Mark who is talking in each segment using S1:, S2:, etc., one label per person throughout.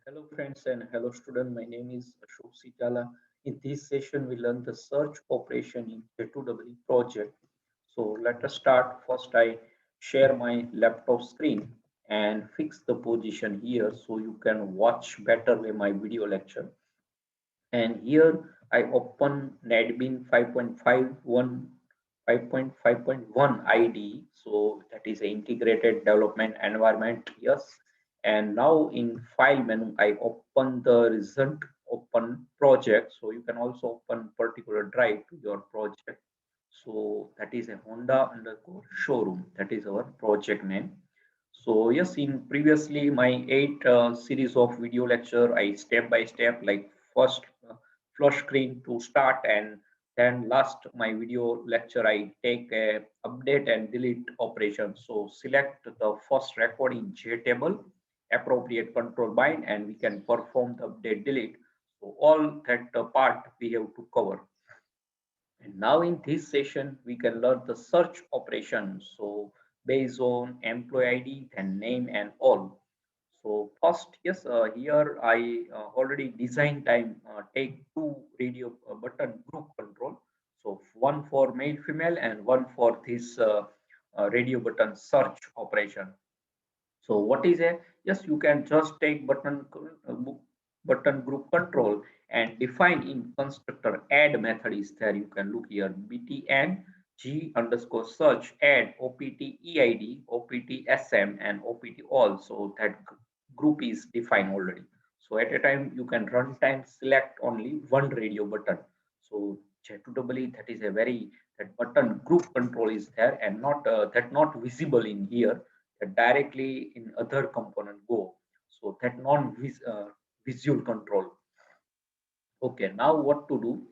S1: Hello friends and hello student. My name is Ashok Sitala. In this session, we learn the search operation in J2EE project. So let us start. First, I share my laptop screen and fix the position here so you can watch better my video lecture. And here I open NetBeans 5.51 5.5.1 IDE. So that is an integrated development environment. Yes. And now in file menu, I open the result open project. So you can also open particular drive to your project. So that is a Honda underscore showroom. That is our project name. So yes, in previously my 8 series of video lecture, I step by step like first flush screen to start, and then last my video lecture I take a update and delete operation. So select the first record in JTable, appropriate control bind, and we can perform the update delete. So all that part we have to cover. And now in this session, we can learn the search operation. So based on employee ID, then name and all. So first, yes, here I already designed time take two radio button group control. So one for male, female, and one for this radio button search operation. So what is a, yes, you can just take button group control and define in constructor add method is there. You can look here btn g underscore search add opt eid opt sm and opt all. So that group is defined already. So at a time you can runtime select only one radio button. So J2EE, that is a very, that button group control is there and not that not visible in here, that directly in other component go. So that visual control. Okay, now what to do?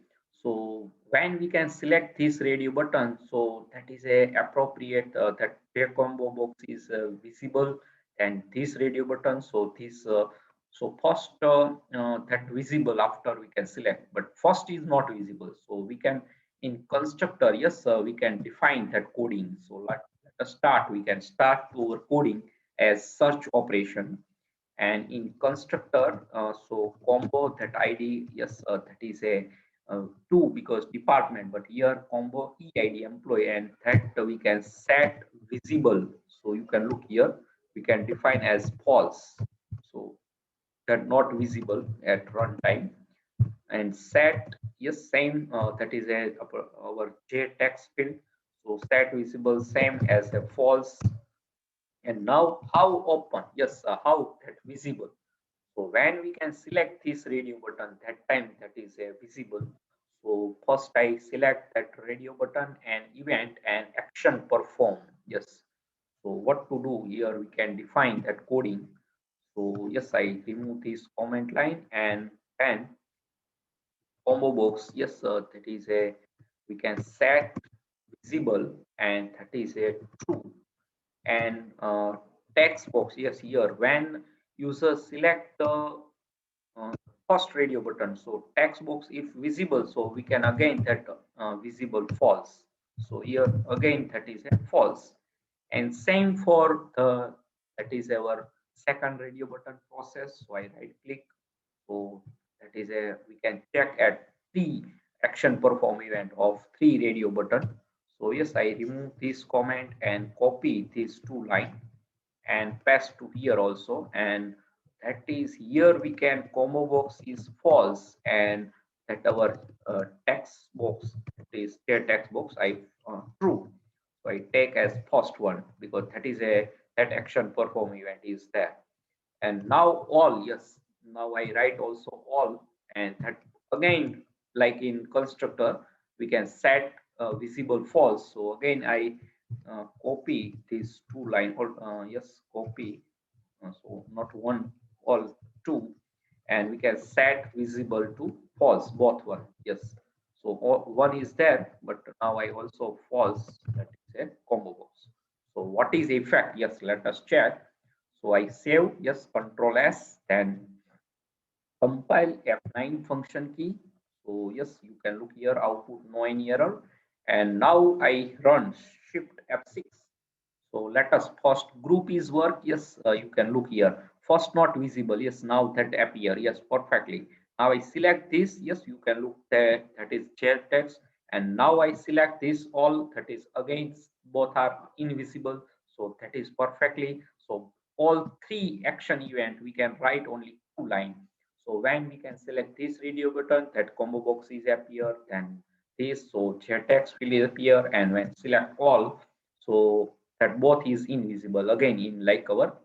S1: So when we can select this radio button, so that is a appropriate that JComboBox is visible, and this radio button. So this so first that visible after we can select, but first is not visible. So we can in constructor, yes, we can define that coding. So let us start. We can start our coding as search operation, and in constructor so combo that id, yes, that is a two because department, but here combo eid employee, and that we can set visible. So you can look here, we can define as false, so that not visible at runtime. And set, yes, same, that is our JTextField. So set visible same as a false. And now how open, yes, how that visible. So when we can select this radio button, that time that is visible. So first I select that radio button and event and action perform. Yes. So what to do here, we can define that coding. So yes, I remove this comment line and then combo box. Yes, that is a, we can set visible and that is a true. And text box, yes, here when user select the uh, first radio button, so text box if visible, so we can again that visible false. So here again that is a false. And same for the, that is our second radio button process. So I right click, so that is a, we can check at the action perform event of three radio button. So yes, I remove this comment and copy these two line and paste to here also. And that is here we can combo box is false, and that our text box, that is their text box, I true. So I take as first one because that is a, that action perform event is there. And now all, yes, now I write also all, and that again like in constructor we can set visible false. So again I copy these two line or yes, copy, so not one, all two, and we can set visible to false both one. Yes, so one is there, but now I also false, that is a combo box. So what is effect? Yes, let us check. So I save, yes, control S, then compile F9 function key. So yes, you can look here, output no any error. And now I run shift F6. So let us first group is work. Yes, you can look here. first not visible. Yes, now that appear. Yes, perfectly. Now I select this. Yes, you can look there. That is JText. And now I select this all. That is again both are invisible. So that is perfectly. So all three action event we can write only two line. So when we can select this radio button, that combo box is appear. Then this, so JText will appear. And when select all, so that both is invisible again in like our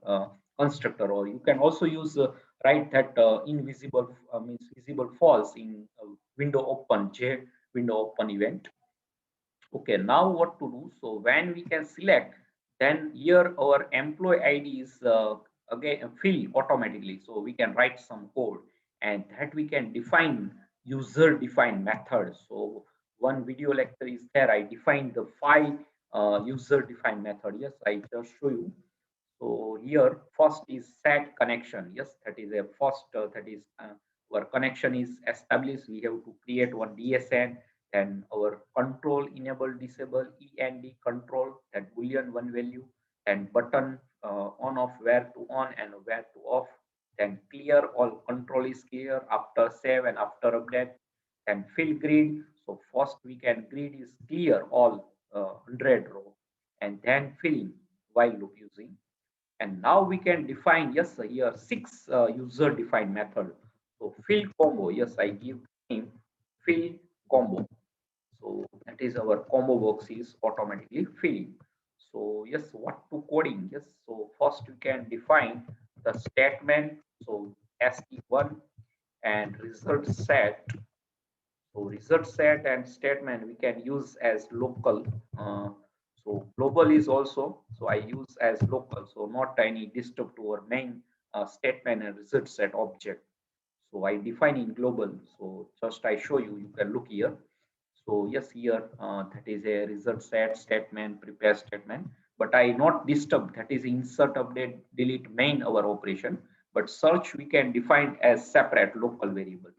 S1: constructor. Or you can also use write that invisible means visible false in window open j window open event. Okay, now what to do? So when we can select, then here our employee ID is again filled automatically. So we can write some code, and that we can define user defined method. So one video lecture is there. I define the five user defined method. Yes, I just show you. So here first is set connection. Yes, that is a first that is our connection is established. We have to create one DSN. Then our control enable disable END control, that boolean one value. Then button on off, where to on and where to off. Then clear, all control is clear after save and after update. Then fill grid. So first we can grid is clear all 100 row, and then filling while loop using. And now we can define, yes, here six user defined method. So fill combo, yes, I give name fill combo. So that is our combo box is automatically filled. So yes, what to coding? Yes, so first we can define the statement. So st1 and result set. So result set and statement we can use as local. So global is also, so I use as local. So not any disturb to our main statement and result set object. So I define in global. So just I show you, you can look here. So yes, here that is a result set statement, prepare statement, but I not disturb, that is insert, update, delete main our operation, but search we can define as separate local variable.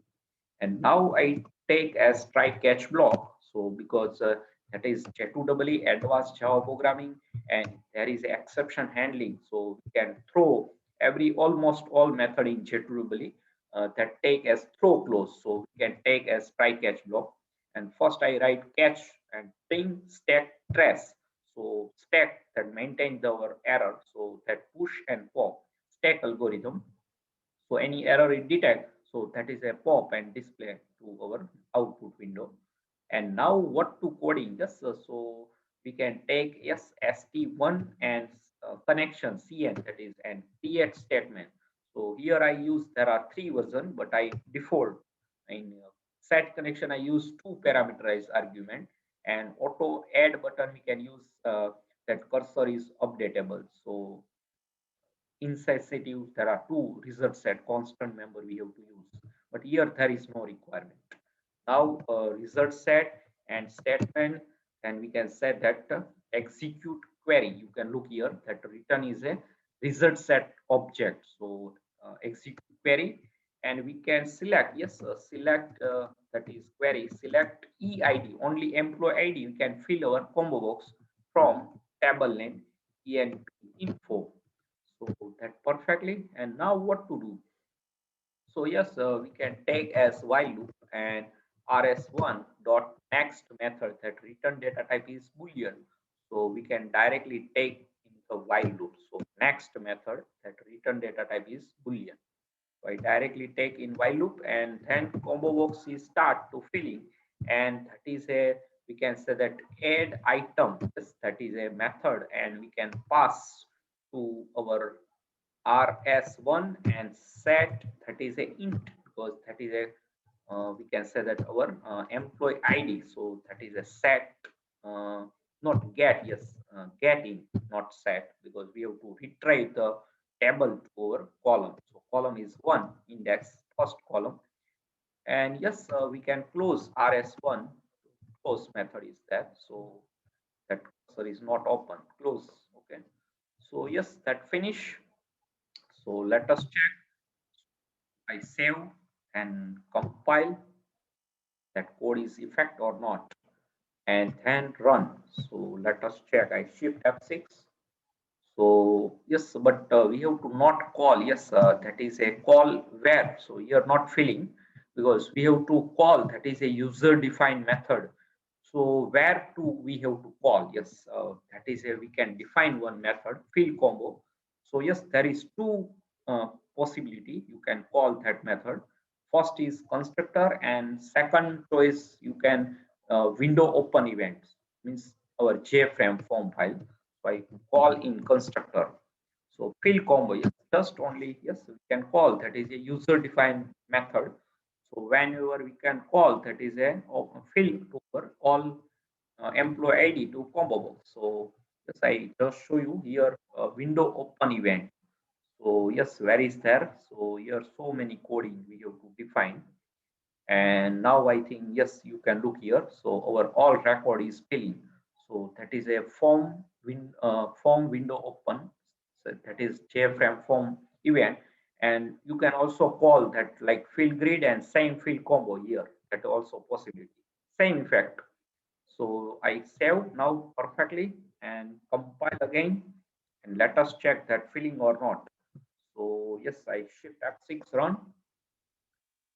S1: And now I take as try catch block. So because that is J2EE advanced Java programming, and there is exception handling. So we can throw every almost all method in J2EE that take as throw close. So we can take as try catch block. And first I write catch and string stack trace. So stack that maintains our error. So that push and pop stack algorithm. So any error it detect, so that is a pop and display to our output window. And now what to coding? Just so we can take yes st1 and connection cn, that is and create statement. So here I use, there are three versions, but I default in set connection I use two parameterized argument, and auto add button we can use that cursor is updatable. So insensitive, there are two result set constant member we have to use, but here there is no requirement. Now result set and statement, and we can set that execute query. You can look here that return is a result set object. So execute query, and we can select, yes, select that is query select eid, only employee id we can fill our combo box from table name enp info. So that perfectly. And now what to do? So yes, we can take as while loop and rs1 dot next method, that return data type is boolean. So we can directly take in the while loop. So next method, that return data type is boolean. So I directly take in while loop, and then combo box is start to filling, and that is a, we can say that add item. Yes, that is a method, and we can pass to our rs1 and set, that is a int, because that is a we can say that our employee id. So that is a set, uh, not get, yes, get in, not set, because we have to retrieve the table to our column. So column is one index first column. And yes, we can close rs1, close method is there. So that cursor is not open, close. Okay, so yes, that finish. So let us check. I save and compile, that code is effect or not, and then run. So let us check. I shift F6. So yes, but we have to not call. Yes, that is a call where. So here not filling, because we have to call, that is a user defined method. So where to we have to call? Yes, that is a, we can define one method, fill combo. So yes, there is two possibility you can call that method. First is constructor, and second choice you can window open events, means our JFrame form file. So I call in constructor. So fill combo, yes, just only, yes, we can call, that is a user defined method. So whenever we can call, that is a fill over all employee ID to combo box. So yes, I just show you here a window open event. So yes, where is there? So here so many coding we have to define. And now I think, yes, you can look here. So our all record is filling. So that is a form window open. So that is JFrame form event. And you can also call that like fill grid and same fill combo here. That also possibility. Same effect. So I save now perfectly and compile again. And let us check that filling or not. So yes, I shift F6 run,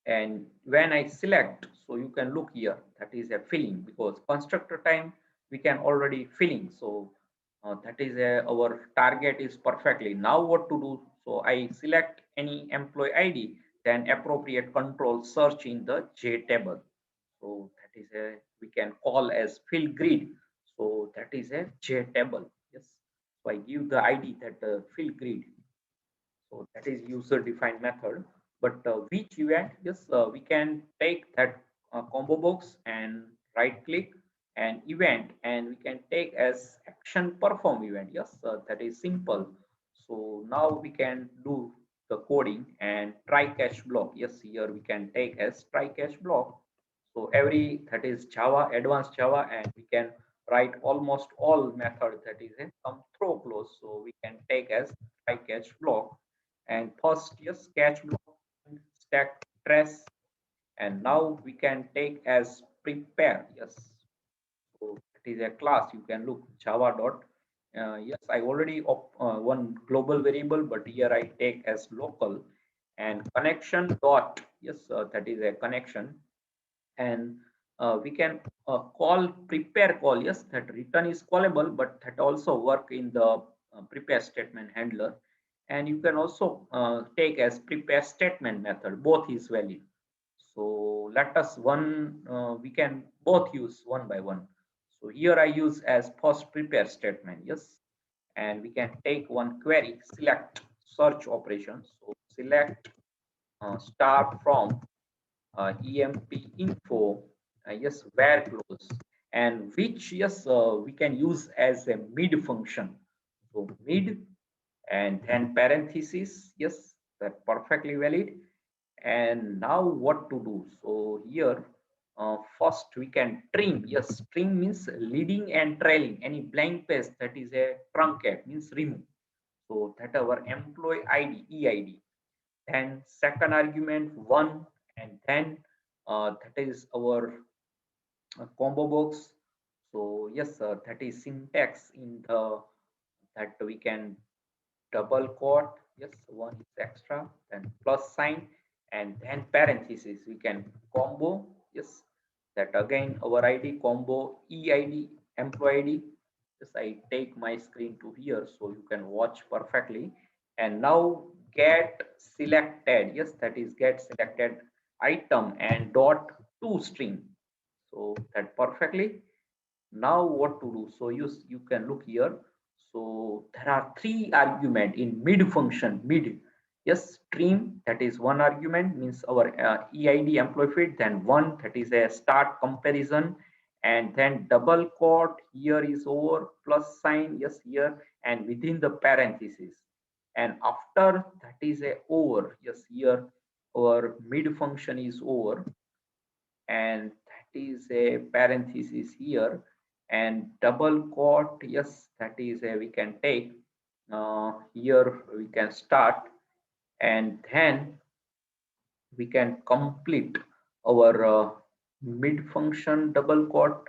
S1: and when I select, so you can look here, that is a filling, because constructor time we can already filling. So that is our target is perfectly. Now what to do? So I select any employee ID, then appropriate control search in the JTable. So that is a, we can call as fill grid. So that is a JTable. Yes. So I give the ID that fill grid. So that is user defined method. But which event? Yes, we can take that combo box and right click and event, and we can take as action perform event. Yes, that is simple. So now we can do the coding and try catch block. Yes, here we can take as try catch block. So every, that is Java, advanced Java, and we can write almost all method, that is a some throw close. So we can take as try catch block. And first, yes, catch block, stack trace, and now we can take as prepare. Yes, so it is a class, you can look Java dot. Yes, I already one global variable, but here I take as local. And connection dot, yes, that is a connection. And we can call prepare call. Yes, that return is callable, but that also work in the prepare statement handler. And you can also take as prepare statement method, both is valid. So let us one, we can both use one by one. So here I use as first prepare statement. Yes, and we can take one query, select search operations. So select star from emp info, yes, where close, and which, yes, we can use as a mid function. So mid, and then parenthesis, yes, that perfectly valid. And now what to do? So here first we can trim. Yes, trim means leading and trailing any blank space, that is a truncate, means remove. So that our employee id eid, then second argument one, and then that is our combo box. So yes, that is syntax in the, that we can double quote, yes, one is extra, then plus sign, and then parenthesis we can combo. Yes, that again our id combo eid employee id. Yes, I take my screen to here so you can watch perfectly. And now get selected, yes, that is get selected item and dot to string. So that perfectly. Now what to do? So you can look here. So there are three argument in mid function. Mid, yes, stream, that is one argument, means our eid employee feed, then one, that is a start comparison, and then double quote, here is over, plus sign, yes, here, and within the parenthesis. And after that is a over, yes, here our mid function is over, and that is a parenthesis here, and double quote, yes, that is a, we can take here we can start, and then we can complete our mid function double quote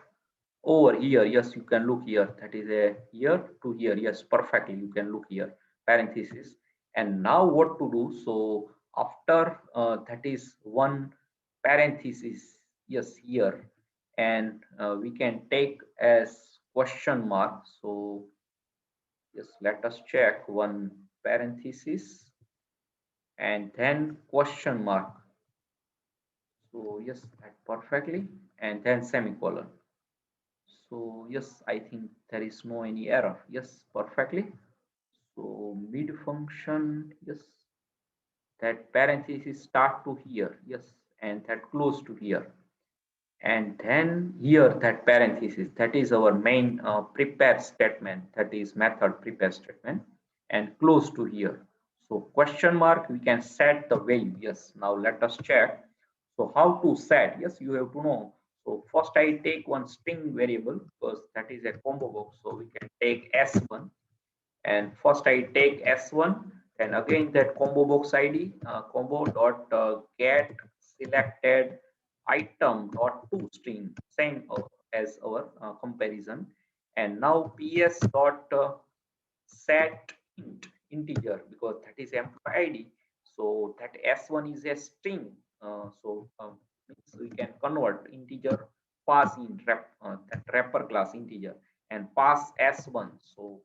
S1: over here, yes, you can look here, that is a here to here, yes, perfectly, you can look here, parenthesis. And now what to do? So after that is one parenthesis, yes, here, and we can take as question mark. So yes, let us check one parenthesis and then question mark. So yes, that perfectly, and then semicolon. So yes, I think there is no any error. Yes, perfectly. So mid function, yes, that parenthesis start to here, yes, and that close to here. And then here that parenthesis, that is our main prepare statement, that is method prepare statement, and close to here. So question mark, we can set the value. Yes, now let us check. So how to set? Yes, you have to know. So first I take one string variable because that is a combo box. So we can take s1, and first I take s1, and again that combo box id combo dot get selected item dot to string, same as our comparison. And now ps dot set integer, because that is employee id. So that s1 is a string. Means we can convert integer, pass in that wrapper class integer, and pass s1. So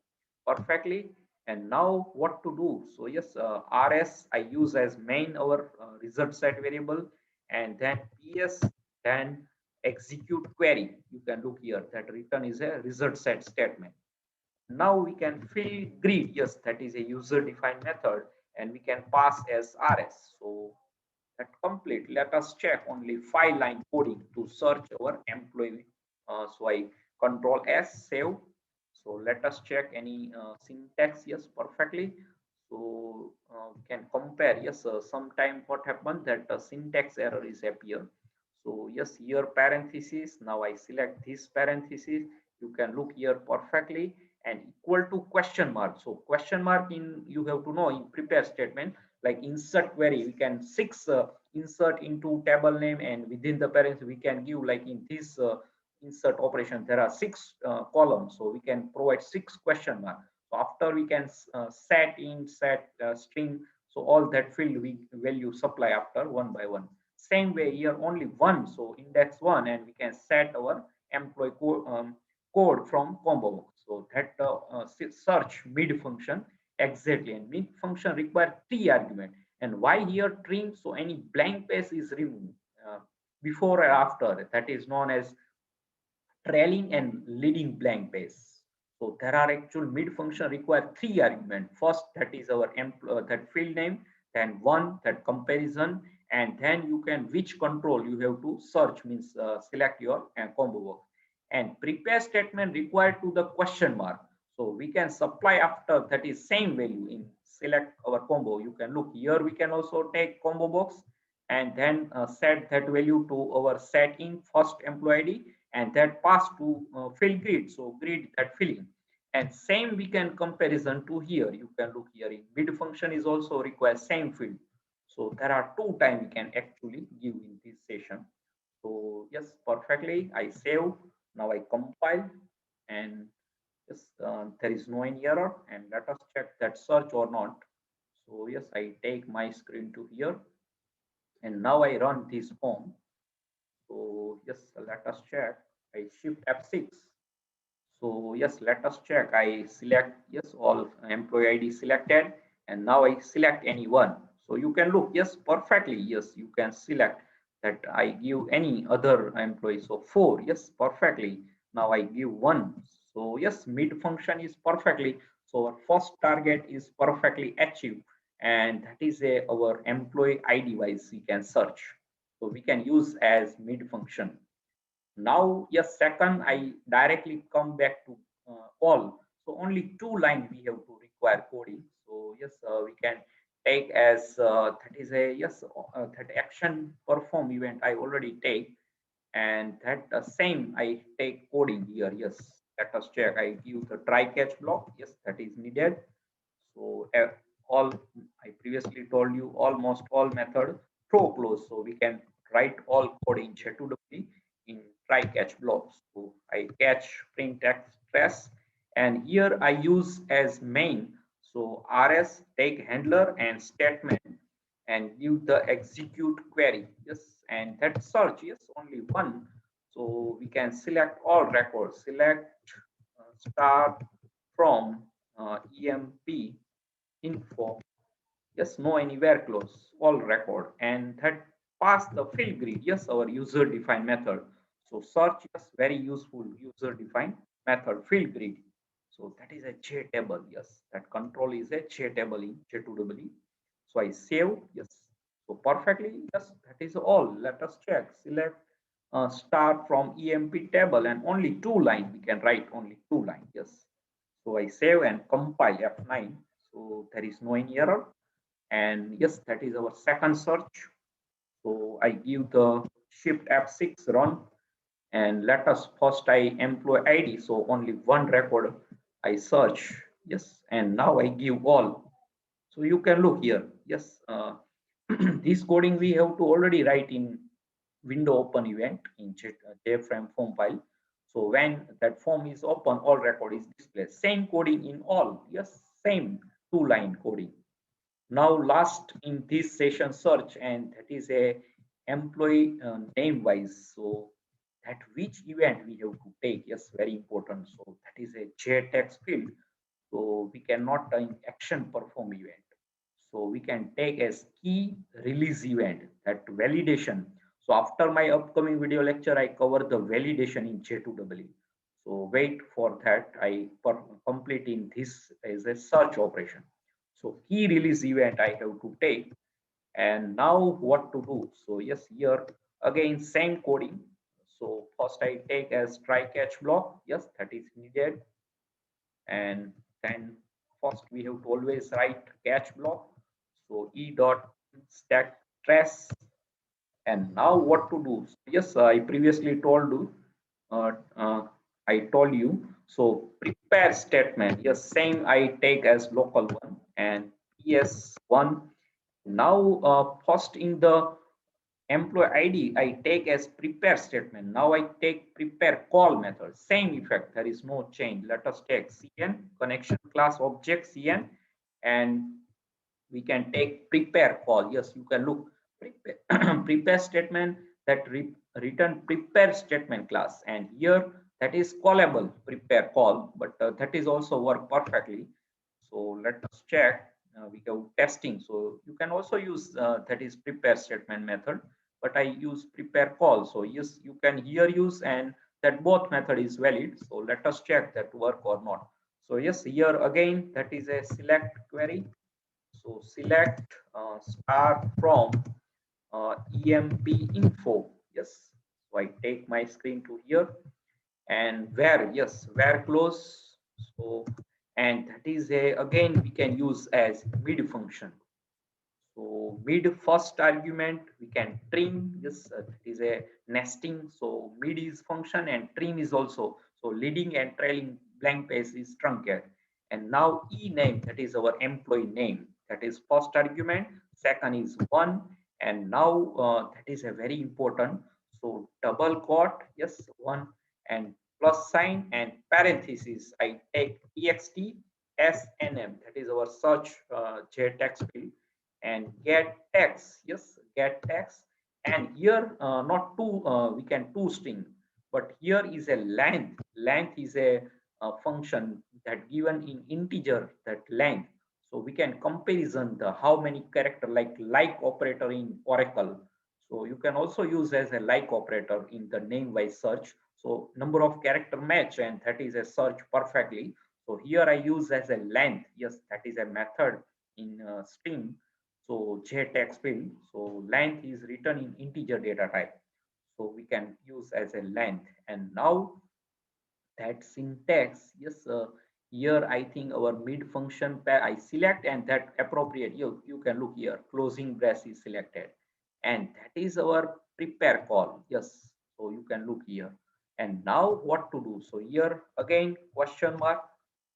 S1: perfectly. And now what to do? So yes, rs I use as main our result set variable, and then ps, then execute query. You can look here that return is a result set statement. Now we can fill grid. Yes, that is a user defined method, and we can pass as rs. So that complete. Let us check only 5-line coding to search our employee. So I control s, save. So let us check any syntax. Yes, perfectly. So we can compare. Yes, sometime what happened that syntax error is appear. So yes, here parenthesis. Now I select this parenthesis. You can look here perfectly, and equal to question mark. So question mark, in you have to know in prepare statement, like insert query, we can six insert into table name, and within the parents we can give, like in this insert operation there are six columns, so we can provide six question mark. So after we can set in, set string, so all that field we value supply after one by one. Same way here only one, so index one, and we can set our employee code from combo box. So that search mid function exactly, and mid function require three argument. And why here trim? So any blank space is removed before or after, that is known as trailing and leading blank base. So there are actual mid function require three argument. First, that is our that field name, then one that comparison, and then you can which control you have to search, means select your combo box. And prepare statement required to the question mark. So we can supply after that is same value in select our combo. You can look here. We can also take combo box and then set that value to our set in first employee ID, and that pass to fill grid. So grid that filling, and same we can comparison to here. You can look here in mid function is also require same field. So there are two time we can actually give in this session. So yes, perfectly. I save. Now I compile, and yes, there is no any error. And let us check that search or not. So yes, I take my screen to here, and now I run this form. So yes, let us check. I shift F6. So yes, let us check. I select yes, all employee ID selected, and now I select any one. So you can look, yes, perfectly. Yes, you can select that I give any other employee. So 4, yes, perfectly. Now I give 1. So yes, mid function is perfectly. So our first target is perfectly achieved, and that is our employee ID wise we can search. So we can use as mid function. Now, yes, second, I directly come back to all. So only 2 lines we have to require coding. So yes, we can take as that is a yes, that action perform event I already take, and that same I take coding here. Yes, let us check. I give the try catch block. Yes, that is needed. So all I previously told you, almost all method throw close. So we can write all code in J2EE in try catch block. So I catch print text stress, and here I use as main. So rs take handler and statement and give the execute query. Yes, and that search, yes, only one. So we can select all records, select start from emp info. Yes, no anywhere close, all record, and that pass the field grid. Yes, our user defined method. So search, yes, very useful user defined method field grid. So that is a JTable. Yes, that control is a JTable in J2EE. So I save. Yes, so perfectly. Yes, that is all. Let us check. Select start from EMP table, and only 2 line we can write, only 2 line. Yes. So I save and compile F9. So there is no any error. And yes, that is our second search. So I give the shift F6 run, and let us first I employee ID. So only one record I search. Yes, and now I give all. So you can look here. Yes, this coding we have to already write in window open event in JFrame form file. So when that form is open, all record is displayed. Same coding in all. Yes, same 2 line coding. Now last in this session search, and that is a employee name wise. So that which event we have to take, yes, very important. So that is a JTextField. So we cannot in action perform event. So we can take as key release event, that validation. So after my upcoming video lecture, I cover the validation in J2EE. So wait for that. I complete in this as a search operation. So key release event I have to take. And now what to do? So yes, here again same coding. So first I take as try catch block. Yes, that is needed. And then first we have to always write catch block. So e dot stack trace. And now what to do? So yes, I previously told you. Uh, uh, I told you. So prepare statement. Yes, same I take as local one and PS1. Now first in the employee ID I take as prepare statement. Now I take prepare call method. Same effect. There is no change. Let us take CN connection class object CN, and we can take prepare call. Yes, you can look prepare, prepare statement that return prepare statement class, and here that is callable prepare call, but that is also work perfectly. So let us check. We go testing. So you can also use that is prepare statement method, but I use prepare call. So yes, you can here use, and that both method is valid. So let us check that work or not. So yes, here again that is a select query. So select start from EMP info. Yes. So I take my screen to here, and where, yes, where close. So, and that is a again we can use as mid function. So mid first argument we can trim. Yes, it is a nesting. So mid is function and trim is also. So leading and trailing blank space is truncated. And now e name, that is our employee name. That is first argument. Second is one. And now that is a very important. So double quote, yes, one, and plus sign and parenthesis. I take txt snm. That is our search JText field, and get text. Yes, get text. And here not two, we can two string, but here is a length is a function that given in integer, that length. So we can comparison the how many character, like operator in Oracle. So you can also use as a like operator in the name wise search. So number of character match, and that is a search perfectly. So here I use as a length. Yes, that is a method in string. So JTextField. So length is written in integer data type. So we can use as a length. And now that syntax, yes, here I think our mid function pair I select, and that appropriate, you can look here, closing brace is selected, and that is our prepare call. Yes, so you can look here. And now what to do? So here again question mark.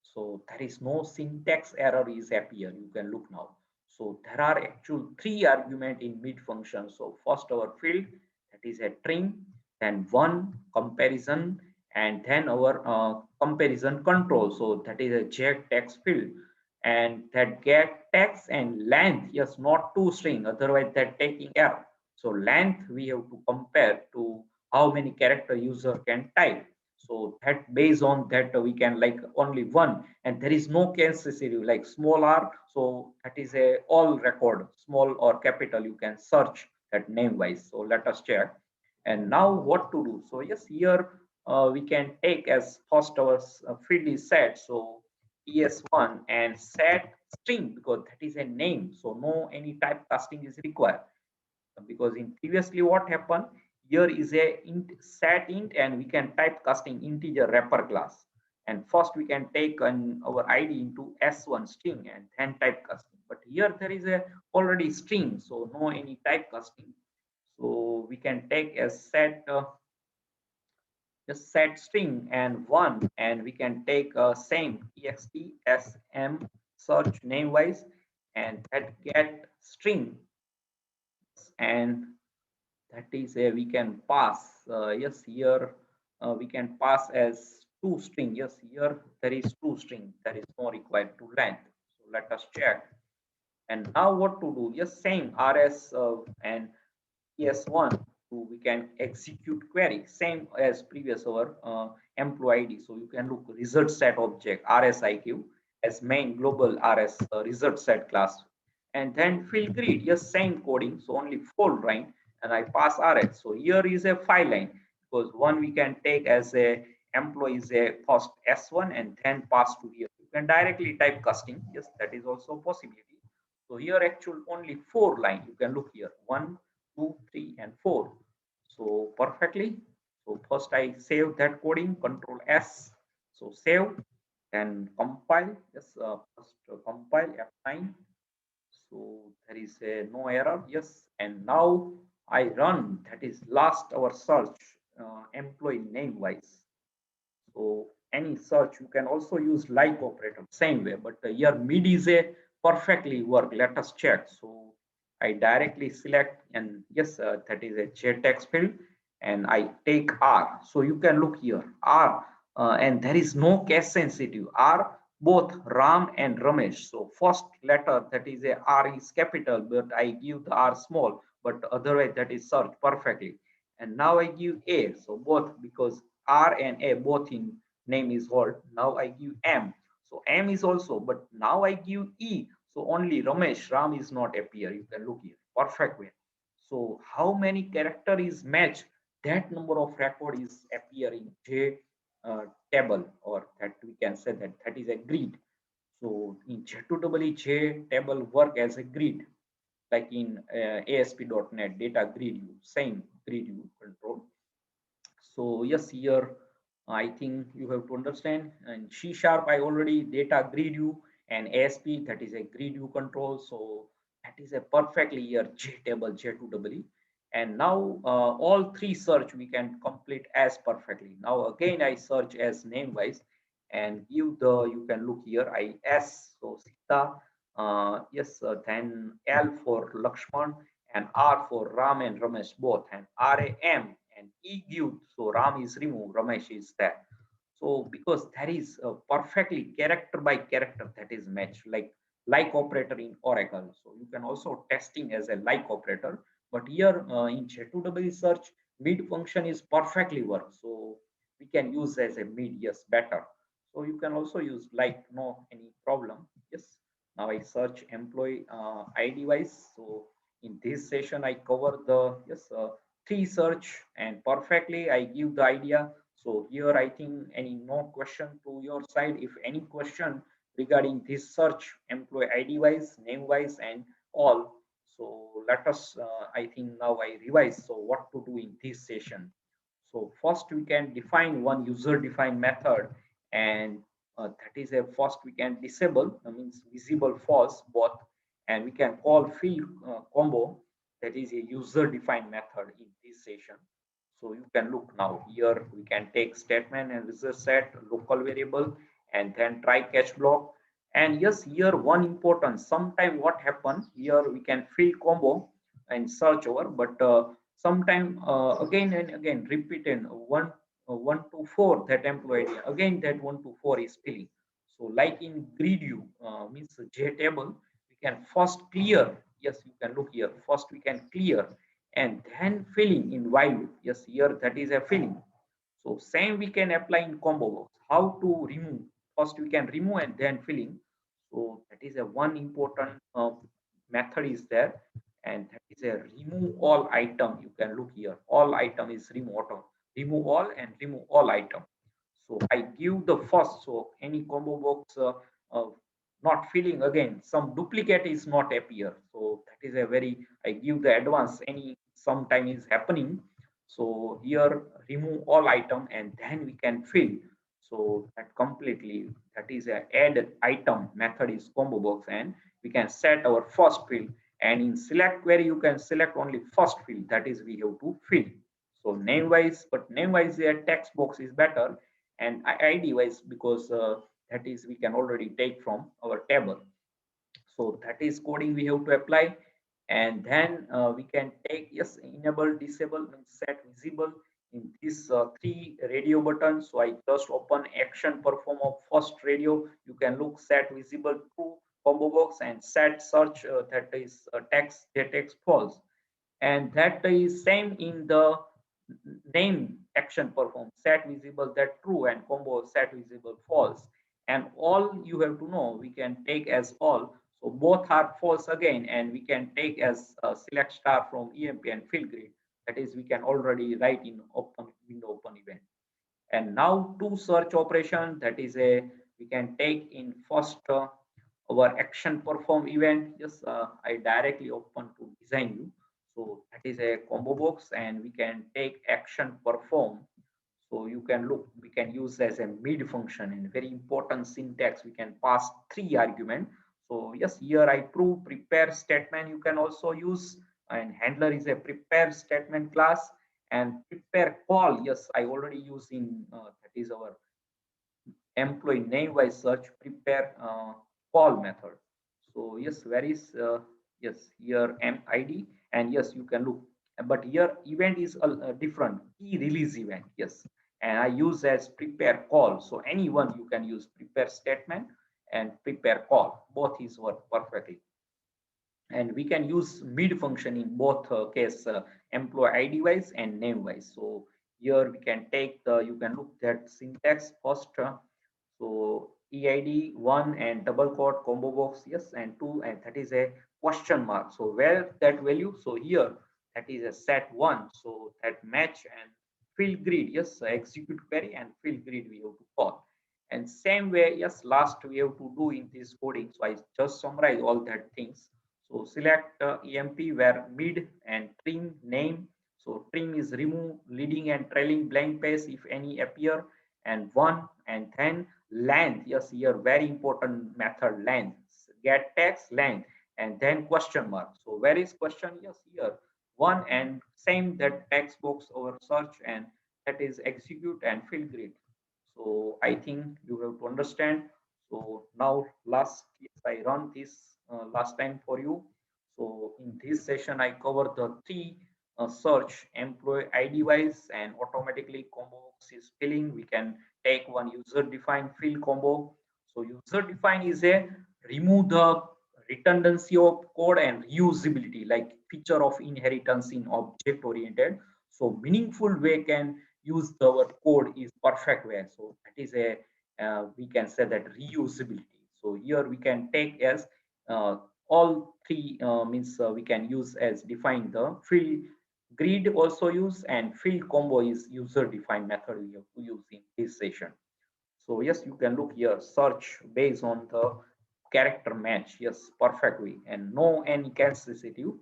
S1: So there is no syntax error is appear. You can look now. So there are actual 3 argument in mid function. So first our field, that is a trim, then one comparison, and then our comparison control. So that is a JTextField, and that get text and length, yes, not two string, otherwise that taking error. So length we have to compare to how many character user can type. So that based on that we can like only one, and there is no case sensitive like small r. So that is a all record, small or capital, you can search that name wise. So let us check. And now what to do? So yes, here we can take as first our field is set. So es1 and set string, because that is a name, so no any type casting is required. Because in previously what happened, here is a int set int, and we can type casting integer wrapper class, and first we can take our id into s1 string and then type casting. But here there is a already string, so no any type casting. So we can take as set just set string and one, and we can take same ext sm search name wise, and that get string, and that is a we can pass yes, here we can pass as two string. Yes, here there is two string, there is no required to length. So let us check. And now what to do? Yes, same rs and es1 we can execute query same as previous our employee id. So you can look result set object rsiq as main global rs result set class, and then field grid, yes, same coding, so only 4 line, and I pass rs. So here is a 5 line, because one we can take as a employee is a first s1 and then pass to here. You can directly type casting, yes, that is also a possibility. So here actual only 4 line, you can look here 1 2 3 and 4, so perfectly. So first I save that coding, control s, so save, then compile. Yes, first compile f9. So there is a no error, yes, and now I run, that is last our search employee name wise. So any search you can also use like operator same way, but here mid is a perfectly work. Let us check. So I directly select, and yes, that is a JTextField, and I take R. So you can look here R, and there is no case sensitive R, both Ram and Ramesh. So first letter, that is a R is capital, but I give the R small, but otherwise that is search perfectly. And now I give A, so both, because R and A both in name is hold. Now I give M, so M is also, but now I give E, so only Ramesh, Ram is not appear. You can look here perfect way. So how many character is matched, that number of record is appearing J table, or that we can say that that is a grid. So in J2EE, J table work as a grid, like in ASP.NET data grid view, same grid view control. So yes, here I think you have to understand. And C sharp I already data grid view, and ASP, that is a grid view control. So that is a perfectly here JTable J2EE. And now all three search we can complete as perfectly. Now again I search as name wise, and give the, you can look here I S, so Sita, yes, then L for Lakshman, and R for Ram and Ramesh both, and RAM and E give, so Ram is removed, Ramesh is there. So because that is perfectly character by character that is matched, like operator in Oracle. So you can also testing as a like operator, but here in J2EE search mid function is perfectly work. So we can use as a mid, yes, better. So you can also use like, no any problem. Yes. Now I search employee ID wise. So in this session I cover the, yes, three search, and perfectly I give the idea. So here I think any no question to your side. If any question regarding this search employee ID wise, name wise, and all, so let us I think now I revise. So what to do in this session? So first we can define one user defined method, and that is a first we can disable, means visible false both, and we can call field combo, that is a user defined method in this session. So you can look now here, we can take statement and result set local variable, and then try catch block. And yes, here one important, sometime what happen here, we can field combo and search over, but sometime again and again repeated 1 to 4 that employee ID, again that 1 to 4 is filling. So like in grid view means JTable, we can first clear. Yes, you can look here. First we can clear and then filling in while loop. Yes, here that is a filling. So same we can apply in combo box. How to remove? First we can remove and then filling. So that is a one important method is there, and that is a remove all item. You can look here. All item is remove auto. Remove all and remove all item. So I give the first. So any combo box uh, not filling again. Some duplicate is not appear. So that is a very. I give the advance. Any sometime is happening. So here remove all item and then we can fill. So that completely, that is a add item method is combo box, and we can set our first field, and in select query you can select only first field, that is we have to fill. So name wise, but name wise their text box is better, and ID wise because that is we can already take from our table. So that is coding we have to apply, and then we can take, yes, enable disable means set visible in this three radio buttons. So I just open action perform of first radio. You can look set visible true combo box and set search that is text JText false, and that is same in the name action perform set visible that true and combo set visible false, and all you have to know we can take as all. So both are false again, and we can take as select star from EMP and fill grid, that is we can already write in open window open event. And now to search operation, that is a we can take in first our action perform event. Yes, I directly open to design view. So that is a combo box, and we can take action perform. So you can look, we can use as a mid function, and very important syntax, we can pass three argument. So yes, here I prove prepare statement you can also use, and handler is a prepare statement class, and prepare call, yes, I already use in that is our employee name wise search prepare call method. So yes, where is yes, here MID, and yes you can look, but here event is different, key release event, yes, and I use as prepare call. So anyone you can use prepare statement and prepare call, both is work perfectly, and we can use mid function in both case employee ID wise and name wise. So here we can take the, you can look that syntax first. So EID 1 and double quote combo box, yes, and 2, and that is a question mark. So where that value? So here that is a set 1. So that match and fill grid, yes, execute query and fill grid we have to call. And same way, yes, last we have to do in this coding. So I just summarize all that things. So select EMP where mid and trim name. So trim is remove leading and trailing blank space if any appear, and 1, and then length, yes, here very important method length, get text length, and then question mark. So where is question? Yes, here 1, and same that text box over search, and that is execute and fill grid. So I think you have to understand. So now last, yes, I run this last time for you. So in this session I cover the three search employee ID wise, and automatically combo box is filling. We can take one user defined fill combo. So user defined is a remove the redundancy of code and reusability, like feature of inheritance in object oriented. So meaningful way can use our code is perfect way. So that is a we can say that reusability. So here we can take as all three means we can use as define the fill grid also use, and fill combo is user defined method we have to use in this session. So yes, you can look here, search based on the character match, yes, perfectly, and no any case sensitive,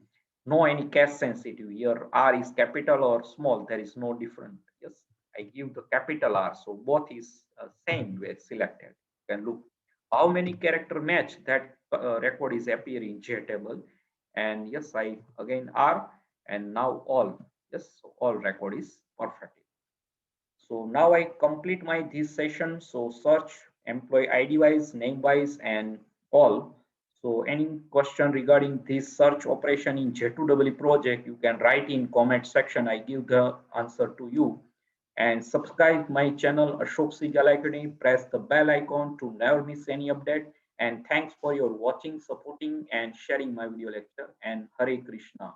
S1: no any case sensitive. Here R is capital or small, there is no different. Yes, I give the capital R, so both is same way selected. You can look how many character match that record is appear in JTable, and yes, I again R, and now all, yes, so all record is perfect. So now I complete my this session. So search employee ID wise, name wise, and all. So any question regarding this search operation in J2EE project, you can write in comment section. I give the answer to you. And subscribe my channel Ashok C. Jala Academy. Press the bell icon to never miss any update. And thanks for your watching, supporting, and sharing my video lecture. And Hare Krishna.